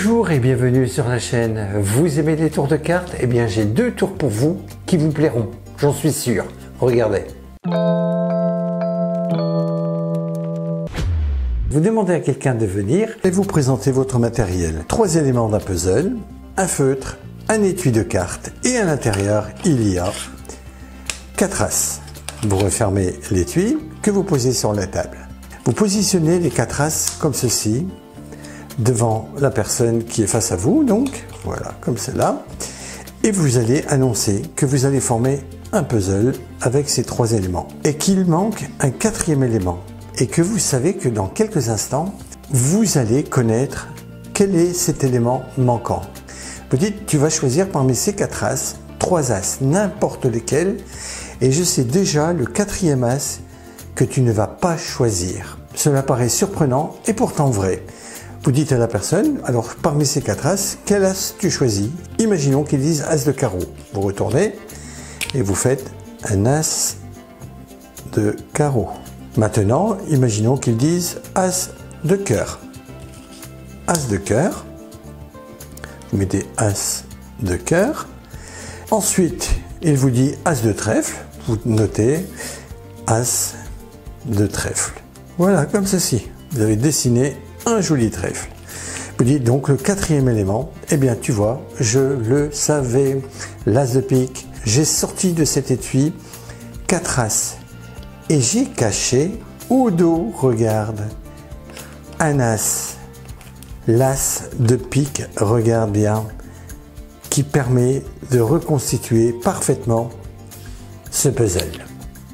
Bonjour et bienvenue sur la chaîne. Vous aimez les tours de cartes? Eh bien j'ai deux tours pour vous qui vous plairont, j'en suis sûr. Regardez. Vous demandez à quelqu'un de venir et vous présentez votre matériel. 3 éléments d'un puzzle, un feutre, un étui de cartes et à l'intérieur il y a 4 as. Vous refermez l'étui que vous posez sur la table. Vous positionnez les 4 as comme ceci devant la personne qui est face à vous, donc voilà, comme cela, et vous allez annoncer que vous allez former un puzzle avec ces 3 éléments et qu'il manque un 4e élément et que vous savez que dans quelques instants vous allez connaître quel est cet élément manquant. Vous dites, tu vas choisir parmi ces 4 as 3 as, n'importe lesquels, et je sais déjà le 4e as que tu ne vas pas choisir. Cela paraît surprenant et pourtant vrai. Vous dites à la personne, alors parmi ces 4 as, quel as tu choisis? Imaginons qu'ils disent as de carreau. Vous retournez et vous faites un as de carreau. Maintenant, imaginons qu'ils disent as de cœur. As de cœur. Vous mettez as de cœur. Ensuite, il vous dit as de trèfle. Vous notez as de trèfle. Voilà, comme ceci. Vous avez dessiné un joli trèfle. Vous dites donc le 4e élément, eh bien tu vois, je le savais, l'as de pique, j'ai sorti de cet étui 4 as et j'ai caché au dos, regarde, un as, l'as de pique, regarde bien, qui permet de reconstituer parfaitement ce puzzle.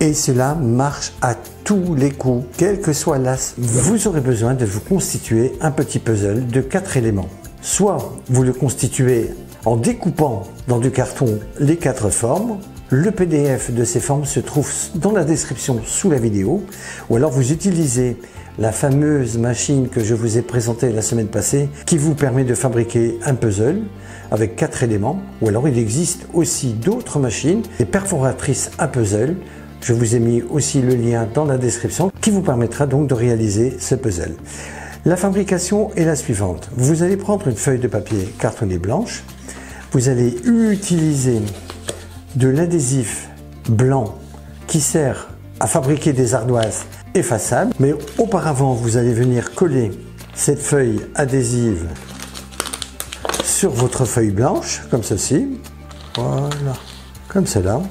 Et cela marche à tous les coups, quel que soit l'as. Vous aurez besoin de vous constituer un petit puzzle de 4 éléments. Soit vous le constituez en découpant dans du carton les 4 formes. Le PDF de ces formes se trouve dans la description sous la vidéo. Ou alors vous utilisez la fameuse machine que je vous ai présentée la semaine passée qui vous permet de fabriquer un puzzle avec 4 éléments. Ou alors il existe aussi d'autres machines, des perforatrices à puzzle. Je vous ai mis aussi le lien dans la description qui vous permettra donc de réaliser ce puzzle. La fabrication est la suivante. Vous allez prendre une feuille de papier cartonnée blanche. Vous allez utiliser de l'adhésif blanc qui sert à fabriquer des ardoises effaçables. Mais auparavant, vous allez venir coller cette feuille adhésive sur votre feuille blanche, comme ceci. Voilà, comme cela.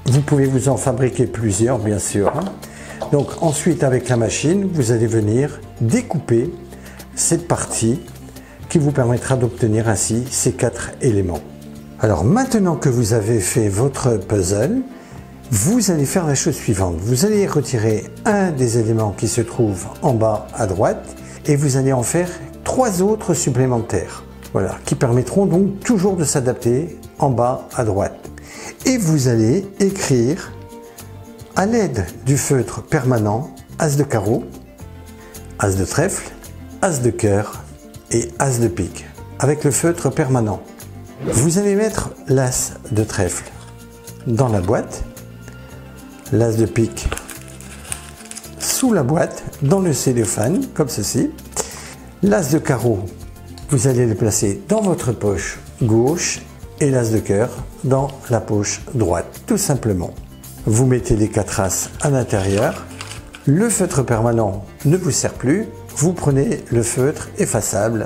Vous pouvez vous en fabriquer plusieurs, bien sûr. Donc ensuite, avec la machine, vous allez venir découper cette partie qui vous permettra d'obtenir ainsi ces 4 éléments. Alors maintenant que vous avez fait votre puzzle, vous allez faire la chose suivante. Vous allez retirer un des éléments qui se trouve en bas à droite et vous allez en faire 3 autres supplémentaires. Voilà, qui permettront donc toujours de s'adapter en bas à droite. Et vous allez écrire à l'aide du feutre permanent as de carreau, as de trèfle, as de cœur et as de pique avec le feutre permanent. Vous allez mettre l'as de trèfle dans la boîte, l'as de pique sous la boîte dans le cellophane comme ceci. L'as de carreau, vous allez le placer dans votre poche gauche et l'as de cœur dans la poche droite, tout simplement. Vous mettez les 4 as à l'intérieur, le feutre permanent ne vous sert plus, vous prenez le feutre effaçable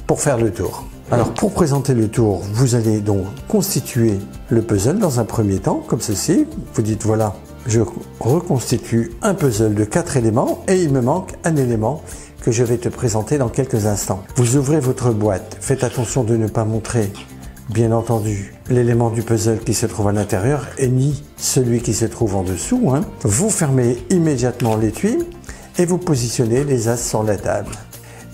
pour faire le tour. Alors pour présenter le tour, vous allez donc constituer le puzzle dans un premier temps, comme ceci. Vous dites voilà, je reconstitue un puzzle de 4 éléments et il me manque un élément que je vais te présenter dans quelques instants. Vous ouvrez votre boîte, faites attention de ne pas montrer bien entendu l'élément du puzzle qui se trouve à l'intérieur et ni celui qui se trouve en dessous. Vous fermez immédiatement l'étui et vous positionnez les as sur la table.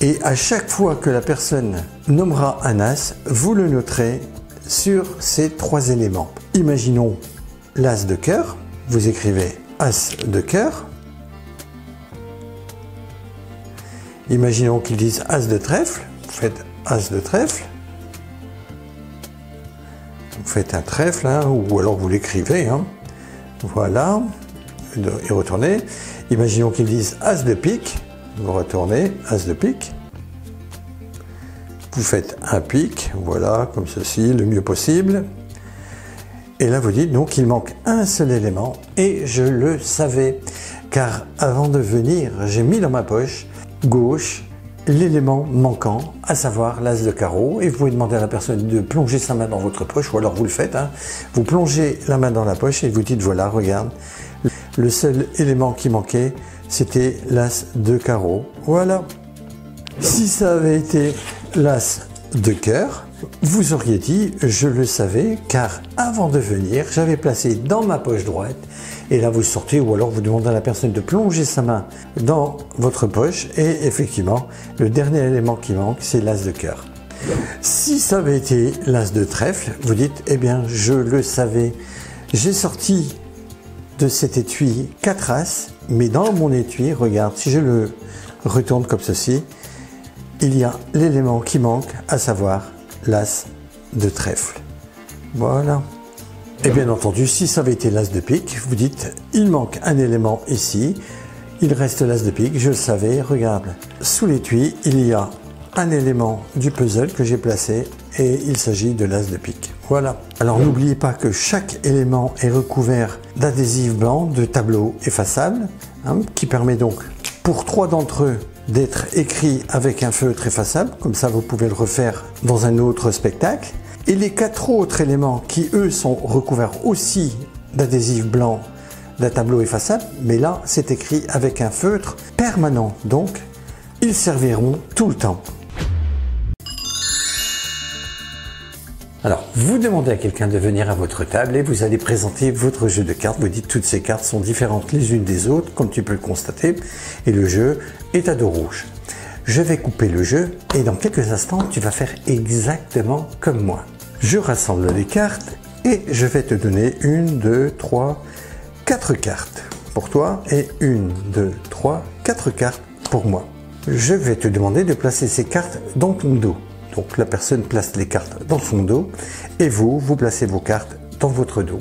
Et à chaque fois que la personne nommera un as, vous le noterez sur ces 3 éléments. Imaginons l'as de cœur, vous écrivez as de cœur. Imaginons qu'ils disent as de trèfle, vous faites as de trèfle. Vous faites un trèfle, ou alors vous l'écrivez. Voilà, et retournez. Imaginons qu'ils disent as de pique, vous retournez as de pique. vous faites un pic, voilà, comme ceci, le mieux possible. Et là, vous dites, donc, il manque un seul élément, et je le savais. Car avant de venir, j'ai mis dans ma poche gauche l'élément manquant, à savoir l'as de carreau. Et vous pouvez demander à la personne de plonger sa main dans votre poche, ou alors vous le faites. Hein. Vous plongez la main dans la poche et vous dites, voilà, regarde, le seul élément qui manquait, c'était l'as de carreau. Voilà. Si ça avait été l'as de cœur, vous auriez dit, je le savais, car avant de venir, j'avais placé dans ma poche droite, et là vous sortez, ou alors vous demandez à la personne de plonger sa main dans votre poche, et effectivement, le dernier élément qui manque, c'est l'as de cœur. Si ça avait été l'as de trèfle, vous dites, eh bien, je le savais, j'ai sorti de cet étui 4 as, mais dans mon étui, regarde, si je le retourne comme ceci, il y a l'élément qui manque, à savoir l'as de trèfle. Voilà. Et bien entendu, si ça avait été l'as de pique, vous dites, il manque un élément ici, il reste l'as de pique, je le savais, regarde. Sous l'étui, il y a un élément du puzzle que j'ai placé et il s'agit de l'as de pique. Voilà. Alors n'oubliez pas que chaque élément est recouvert d'adhésif blanc de tableau effaçable, hein, qui permet donc, pour 3 d'entre eux, d'être écrit avec un feutre effaçable, comme ça vous pouvez le refaire dans un autre spectacle. Et les 4 autres éléments qui eux sont recouverts aussi d'adhésif blanc d'un tableau effaçable, mais là c'est écrit avec un feutre permanent, donc ils serviront tout le temps. Alors, vous demandez à quelqu'un de venir à votre table et vous allez présenter votre jeu de cartes. Vous dites toutes ces cartes sont différentes les unes des autres, comme tu peux le constater, et le jeu est à dos rouge. Je vais couper le jeu et dans quelques instants, tu vas faire exactement comme moi. Je rassemble les cartes et je vais te donner 1, 2, 3, 4 cartes pour toi et 1, 2, 3, 4 cartes pour moi. Je vais te demander de placer ces cartes dans ton dos. Donc la personne place les cartes dans son dos et vous placez vos cartes dans votre dos.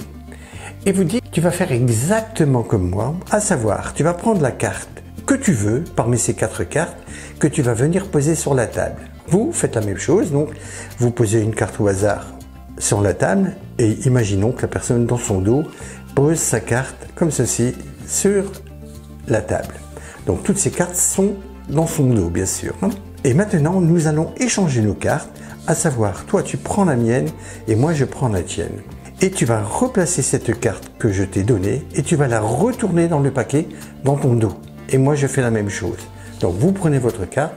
Et vous dites, tu vas faire exactement comme moi, à savoir, tu vas prendre la carte que tu veux parmi ces 4 cartes que tu vas venir poser sur la table. Vous faites la même chose, donc vous posez une carte au hasard sur la table et imaginons que la personne dans son dos pose sa carte comme ceci sur la table. Donc toutes ces cartes sont dans son dos, bien sûr. Et maintenant, nous allons échanger nos cartes, à savoir, toi tu prends la mienne et moi je prends la tienne. Et tu vas replacer cette carte que je t'ai donnée et tu vas la retourner dans le paquet, dans ton dos. Et moi je fais la même chose. Donc vous prenez votre carte,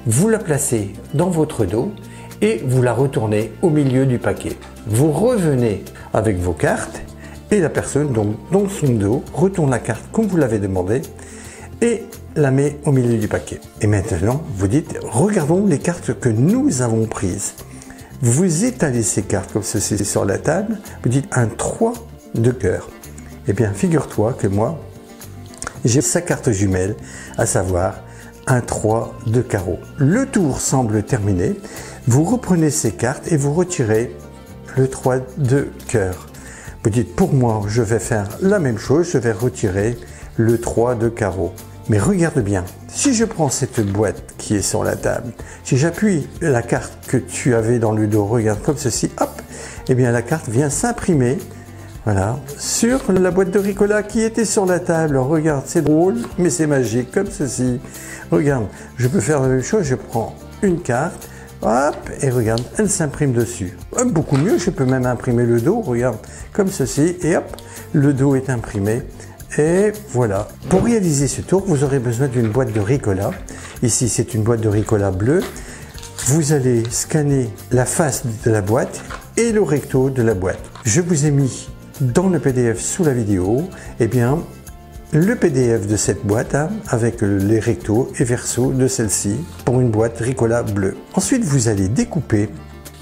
vous la placez dans votre dos et vous la retournez au milieu du paquet. Vous revenez avec vos cartes et la personne donc dans son dos retourne la carte comme vous l'avez demandé et la met au milieu du paquet. Et maintenant, vous dites, regardons les cartes que nous avons prises. Vous étalez ces cartes comme ceci sur la table, vous dites un 3 de cœur. Eh bien, figure-toi que moi, j'ai sa carte jumelle, à savoir un 3 de carreau. Le tour semble terminé. Vous reprenez ces cartes et vous retirez le 3 de cœur. Vous dites, pour moi, je vais faire la même chose, je vais retirer le 3 de carreau. Mais regarde bien, si je prends cette boîte qui est sur la table, si j'appuie la carte que tu avais dans le dos, regarde comme ceci, hop, et bien la carte vient s'imprimer, voilà, sur la boîte de Ricola qui était sur la table. Regarde, c'est drôle, mais c'est magique, comme ceci. Regarde, je peux faire la même chose, je prends une carte, hop, et regarde, elle s'imprime dessus. Beaucoup mieux, je peux même imprimer le dos, regarde, comme ceci, et hop, le dos est imprimé. Et voilà. Pour réaliser ce tour, vous aurez besoin d'une boîte de Ricola. Ici, c'est une boîte de Ricola bleue. Vous allez scanner la face de la boîte et le recto de la boîte. Je vous ai mis dans le PDF sous la vidéo, eh bien, le PDF de cette boîte hein, avec les rectos et versos de celle-ci pour une boîte Ricola bleue. Ensuite, vous allez découper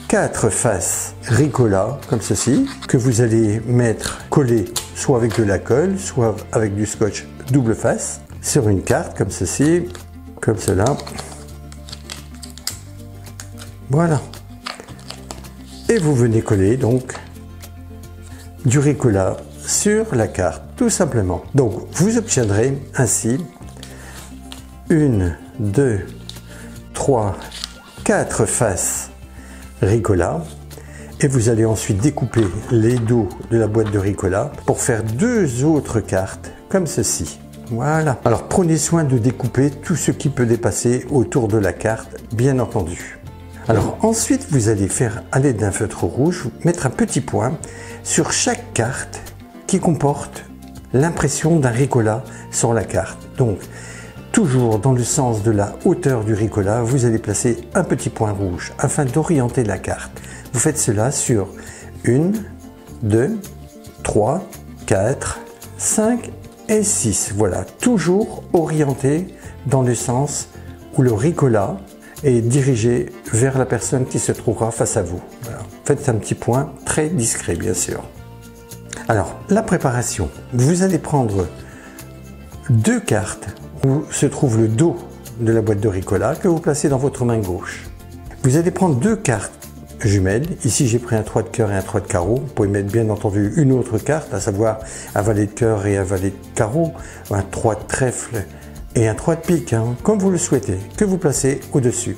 4 faces Ricola comme ceci que vous allez mettre collées soit avec de la colle, soit avec du scotch double face sur une carte comme ceci, comme cela. Voilà. Et vous venez coller donc du Ricola sur la carte, tout simplement. Donc vous obtiendrez ainsi 1, 2, 3, 4 faces Ricola. Et vous allez ensuite découper les dos de la boîte de Ricola pour faire deux autres cartes comme ceci. Voilà. Alors prenez soin de découper tout ce qui peut dépasser autour de la carte, bien entendu. Alors ensuite, vous allez faire à l'aide d'un feutre rouge, mettre un petit point sur chaque carte qui comporte l'impression d'un Ricola sur la carte. Donc, toujours dans le sens de la hauteur du Ricola, vous allez placer un petit point rouge afin d'orienter la carte. Vous faites cela sur 1, 2, 3, 4, 5 et 6. Voilà, toujours orienté dans le sens où le Ricola est dirigé vers la personne qui se trouvera face à vous. Voilà. Faites un petit point très discret, bien sûr. Alors, la préparation. Vous allez prendre deux cartes où se trouve le dos de la boîte de Ricola que vous placez dans votre main gauche. Vous allez prendre deux cartes jumelles. Ici, j'ai pris un 3 de cœur et un 3 de carreau. Vous pouvez mettre bien entendu une autre carte, à savoir un valet de cœur et un valet de carreau, un 3 de trèfle et un 3 de pique, hein, comme vous le souhaitez, que vous placez au-dessus.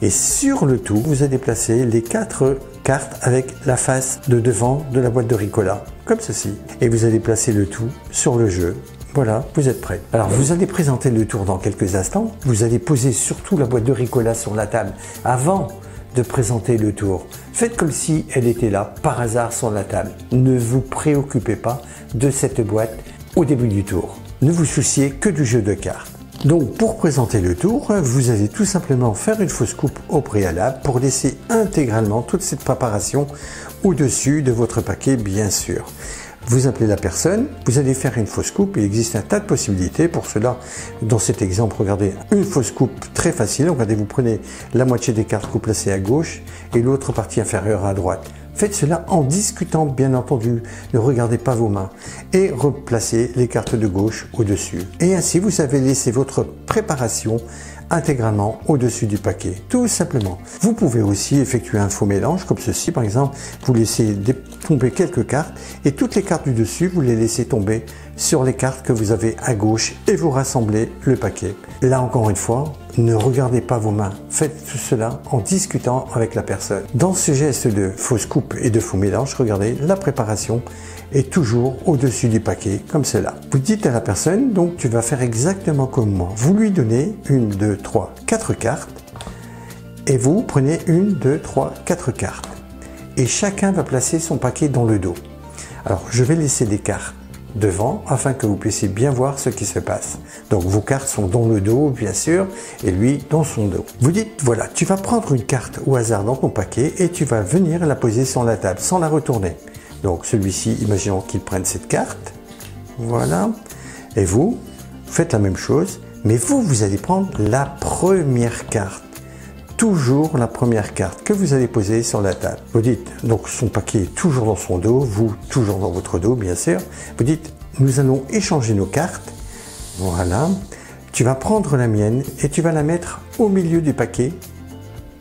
Et sur le tout, vous allez placer les quatre cartes avec la face de devant de la boîte de Ricola, comme ceci. Et vous allez placer le tout sur le jeu. Voilà, vous êtes prêts. Alors, vous allez présenter le tour dans quelques instants. Vous allez poser surtout la boîte de Ricola sur la table avant de présenter le tour. Faites comme si elle était là, par hasard, sur la table. Ne vous préoccupez pas de cette boîte au début du tour. Ne vous souciez que du jeu de cartes. Donc, pour présenter le tour, vous allez tout simplement faire une fausse coupe au préalable pour laisser intégralement toute cette préparation au-dessus de votre paquet, bien sûr. Vous appelez la personne, vous allez faire une fausse coupe. Il existe un tas de possibilités pour cela. Dans cet exemple, regardez, une fausse coupe très facile. Regardez, vous prenez la moitié des cartes que vous placez à gauche et l'autre partie inférieure à droite. Faites cela en discutant, bien entendu. Ne regardez pas vos mains. Et replacez les cartes de gauche au-dessus. Et ainsi, vous avez laissé votre préparation intégralement au-dessus du paquet, tout simplement. Vous pouvez aussi effectuer un faux mélange comme ceci, par exemple. Vous laissez tomber quelques cartes et toutes les cartes du dessus, vous les laissez tomber sur les cartes que vous avez à gauche et vous rassemblez le paquet. Là encore une fois, ne regardez pas vos mains. Faites tout cela en discutant avec la personne. Dans ce geste de fausse coupe et de faux mélange, regardez, la préparation est toujours au-dessus du paquet, comme cela. Vous dites à la personne, donc tu vas faire exactement comme moi. Vous lui donnez 1, 2, 3, 4 cartes et vous prenez 1, 2, 3, 4 cartes. Et chacun va placer son paquet dans le dos. Alors, je vais laisser des cartes devant afin que vous puissiez bien voir ce qui se passe. Donc, vos cartes sont dans le dos, bien sûr, et lui dans son dos. Vous dites, voilà, tu vas prendre une carte au hasard dans ton paquet et tu vas venir la poser sur la table sans la retourner. Donc, celui-ci, imaginons qu'il prenne cette carte. Voilà. Et vous, faites la même chose, mais vous allez prendre la première carte. Toujours la première carte que vous allez poser sur la table. Vous dites, donc son paquet est toujours dans son dos, vous toujours dans votre dos, bien sûr. Vous dites, nous allons échanger nos cartes. Voilà. Tu vas prendre la mienne et tu vas la mettre au milieu du paquet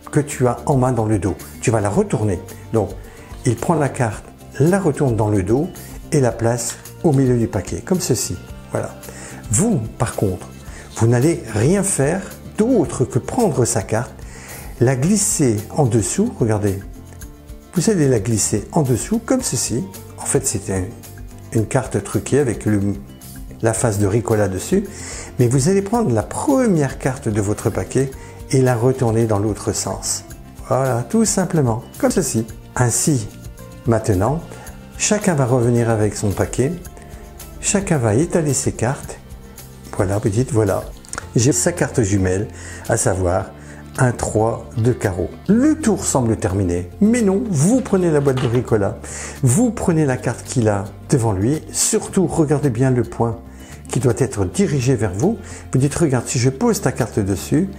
que tu as en main dans le dos. Tu vas la retourner. Donc, il prend la carte, la retourne dans le dos et la place au milieu du paquet, comme ceci. Voilà. Vous, par contre, vous n'allez rien faire d'autre que prendre sa carte, la glisser en dessous, regardez, vous allez la glisser en dessous comme ceci. En fait, c'est une carte truquée avec la face de Ricola dessus, mais vous allez prendre la première carte de votre paquet et la retourner dans l'autre sens. Voilà, tout simplement, comme ceci. Ainsi, maintenant, chacun va revenir avec son paquet, chacun va étaler ses cartes. Voilà, vous dites, voilà, j'ai sa carte jumelle, à savoir un 3 de carreau. Le tour semble terminé, mais non, vous prenez la boîte de Ricola, vous prenez la carte qu'il a devant lui, surtout regardez bien le point qui doit être dirigé vers vous. Vous dites, regarde, si je pose ta carte dessus,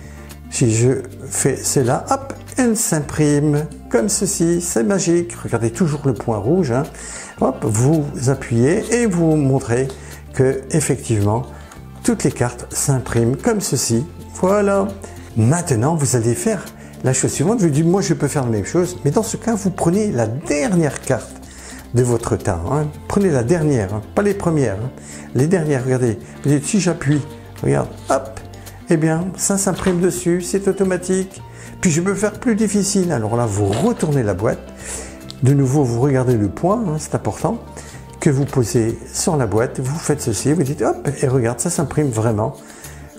si je fais cela, hop, elle s'imprime comme ceci, c'est magique. Regardez toujours le point rouge, hein. Hop, vous appuyez et vous montrez que effectivement toutes les cartes s'impriment comme ceci. Voilà. Maintenant, vous allez faire la chose suivante. Je vous dis, moi, je peux faire la même chose, mais dans ce cas, vous prenez la dernière carte de votre tas. Hein. Prenez la dernière, hein, pas les premières. Hein. Les dernières, regardez. Vous dites, si j'appuie, regarde, hop, eh bien, ça s'imprime dessus, c'est automatique. Puis je peux faire plus difficile. Alors là, vous retournez la boîte. De nouveau, vous regardez le point, hein, c'est important, que vous posez sur la boîte. Vous faites ceci, vous dites hop, et regarde, ça s'imprime vraiment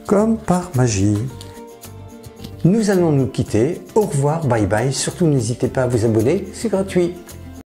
comme par magie. Nous allons nous quitter. Au revoir, bye bye. Surtout n'hésitez pas à vous abonner, c'est gratuit.